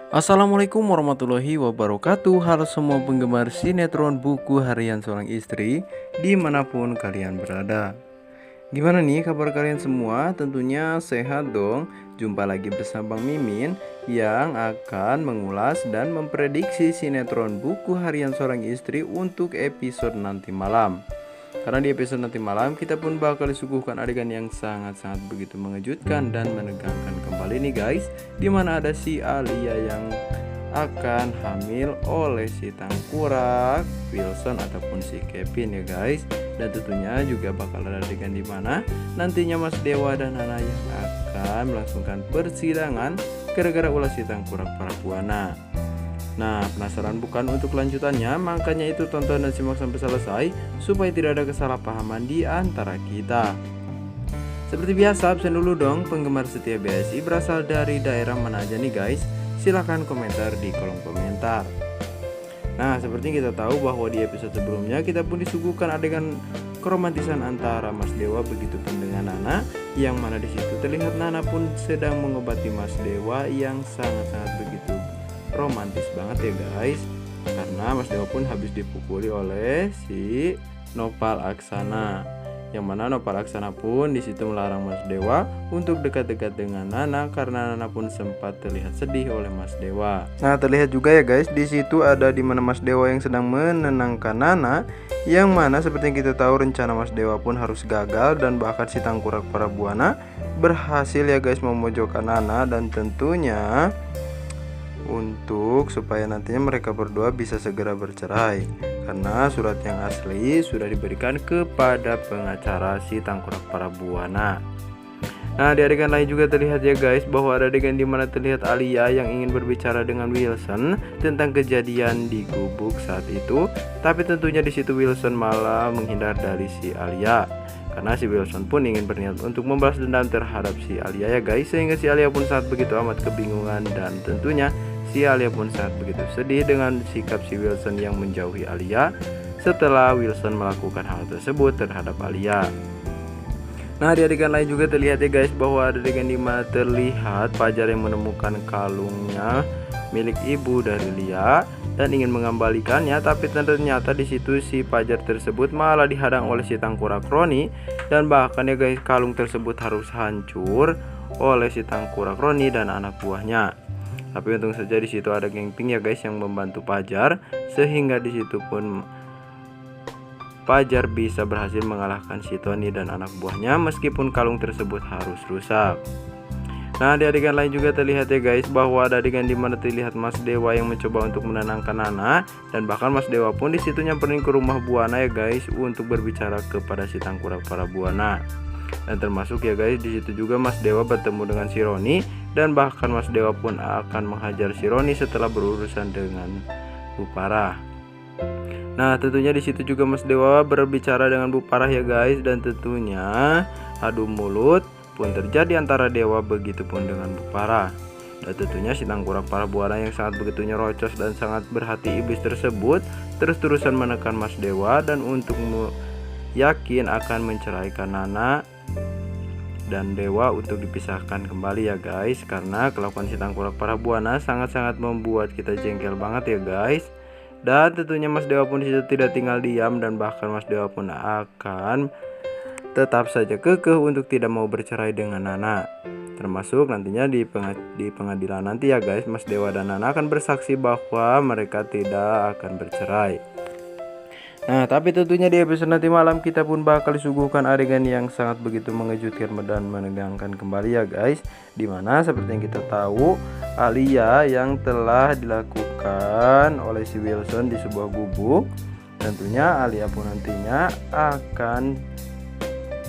Assalamualaikum warahmatullahi wabarakatuh. Halo semua penggemar sinetron Buku Harian Seorang Istri dimanapun kalian berada. Gimana nih kabar kalian semua? Tentunya sehat dong. Jumpa lagi bersama Bang Mimin yang akan mengulas dan memprediksi sinetron Buku Harian Seorang Istri untuk episode nanti malam. Karena di episode nanti malam kita pun bakal disuguhkan adegan yang sangat-sangat begitu mengejutkan dan menegangkan kembali nih guys, dimana ada si Alia yang akan hamil oleh si Tangkurak, Wilson ataupun si Kevin ya guys. Dan tentunya juga bakal ada adegan dimana nantinya Mas Dewa dan Nana yang akan melangsungkan persidangan gara-gara ulah si Tangkurak para buana. Nah, penasaran bukan untuk lanjutannya? Makanya itu tonton dan simak sampai selesai supaya tidak ada kesalahpahaman di antara kita. Seperti biasa, absen dulu dong. Penggemar setia BSI berasal dari daerah mana aja nih guys? Silahkan komentar di kolom komentar. Nah, seperti kita tahu bahwa di episode sebelumnya kita pun disuguhkan adegan keromantisan antara Mas Dewa begitupun dengan Nana, yang mana di situ terlihat Nana pun sedang mengobati Mas Dewa yang sangat-sangat begitu romantis banget ya guys, karena Mas Dewa pun habis dipukuli oleh si Nopal Aksana, yang mana Nopal Aksana pun di situ melarang Mas Dewa untuk dekat-dekat dengan Nana karena Nana pun sempat terlihat sedih oleh Mas Dewa. Nah, terlihat juga ya guys, di situ ada di mana Mas Dewa yang sedang menenangkan Nana, yang mana seperti yang kita tahu rencana Mas Dewa pun harus gagal dan bahkan si Tangkurak para buana berhasil ya guys memojokkan Nana, dan tentunya untuk supaya nantinya mereka berdua bisa segera bercerai karena surat yang asli sudah diberikan kepada pengacara si Tangkurak para buana. Nah, di adegan lain juga terlihat ya guys bahwa ada adegan dimana terlihat Alia yang ingin berbicara dengan Wilson tentang kejadian di gubuk saat itu, tapi tentunya di situ Wilson malah menghindar dari si Alia karena si Wilson pun ingin berniat untuk membalas dendam terhadap si Alia ya guys, sehingga si Alia pun sangat begitu amat kebingungan dan tentunya si Alia pun sangat begitu sedih dengan sikap si Wilson yang menjauhi Alia setelah Wilson melakukan hal tersebut terhadap Alia. Nah, di adegan lain juga terlihat ya guys bahwa ada adegan dimana terlihat Fajar yang menemukan kalungnya milik ibu dari Lia dan ingin mengembalikannya, tapi ternyata di situ si Fajar tersebut malah dihadang oleh si Tangkurak Roni, dan bahkan ya guys kalung tersebut harus hancur oleh si Tangkurak Roni dan anak buahnya. Tapi untung saja di situ ada geng Pink ya guys yang membantu Fajar, sehingga di situ pun Fajar bisa berhasil mengalahkan si Tony dan anak buahnya meskipun kalung tersebut harus rusak. Nah, di adegan lain juga terlihat ya guys bahwa ada adegan dimana terlihat Mas Dewa yang mencoba untuk menenangkan Nana, dan bahkan Mas Dewa pun di situ nyamperin ke rumah buana ya guys untuk berbicara kepada si Tangkurak para buana. Dan termasuk ya guys di situ juga Mas Dewa bertemu dengan si Roni, dan bahkan Mas Dewa pun akan menghajar si Roni setelah berurusan dengan Bu Parah. Nah, tentunya di situ juga Mas Dewa berbicara dengan Bu Parah ya guys, dan tentunya adu mulut pun terjadi antara Dewa begitupun dengan Bu Parah. Dan tentunya si Tangkurak para buana yang sangat begitu nyerocos dan sangat berhati iblis tersebut terus-terusan menekan Mas Dewa dan untuk yakin akan menceraikan Nana dan Dewa untuk dipisahkan kembali ya guys, karena kelakuan si Tangkurak para buana sangat-sangat membuat kita jengkel banget ya guys. Dan tentunya Mas Dewa pun disitu tidak tinggal diam, dan bahkan Mas Dewa pun akan tetap saja kekeh untuk tidak mau bercerai dengan Nana. Termasuk nantinya di pengadilan nanti ya guys, Mas Dewa dan Nana akan bersaksi bahwa mereka tidak akan bercerai. Nah, tapi tentunya di episode nanti malam kita pun bakal disuguhkan adegan yang sangat begitu mengejutkan dan menegangkan kembali ya guys, dimana seperti yang kita tahu Alia yang telah dilakukan oleh si Wilson di sebuah gubuk, tentunya Alia pun nantinya akan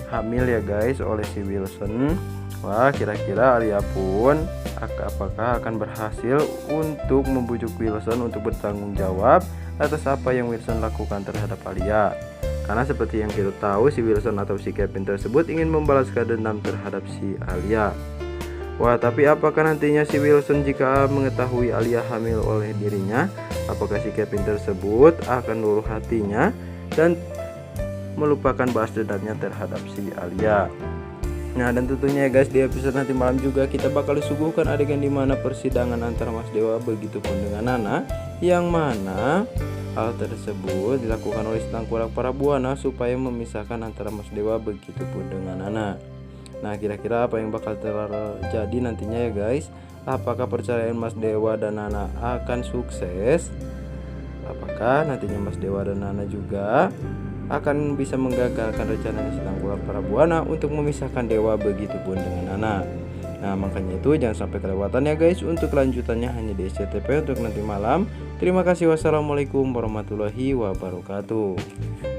hamil ya guys oleh si Wilson. Wah, kira-kira Alia pun apakah akan berhasil untuk membujuk Wilson untuk bertanggung jawab atas apa yang Wilson lakukan terhadap Alia? Karena seperti yang kita tahu si Wilson atau si Kevin tersebut ingin membalaskan dendam terhadap si Alia. Wah, tapi apakah nantinya si Wilson jika mengetahui Alia hamil oleh dirinya, apakah si Kevin tersebut akan luluh hatinya dan melupakan balas dendamnya terhadap si Alia? Nah, dan tentunya ya guys, di episode nanti malam juga kita bakal disuguhkan adegan dimana persidangan antara Mas Dewa begitupun dengan Nana, yang mana hal tersebut dilakukan oleh Tengkulak Prabuana supaya memisahkan antara Mas Dewa begitupun dengan Nana. Nah, kira-kira apa yang bakal terjadi nantinya ya guys? Apakah perceraian Mas Dewa dan Nana akan sukses? Apakah nantinya Mas Dewa dan Nana juga akan bisa menggagalkan rencananya si Tengkulak Prabuana untuk memisahkan Dewa begitupun dengan Nana? Nah, makanya itu jangan sampai kelewatan ya guys untuk kelanjutannya hanya di SCTV untuk nanti malam. Terima kasih. Wassalamualaikum warahmatullahi wabarakatuh.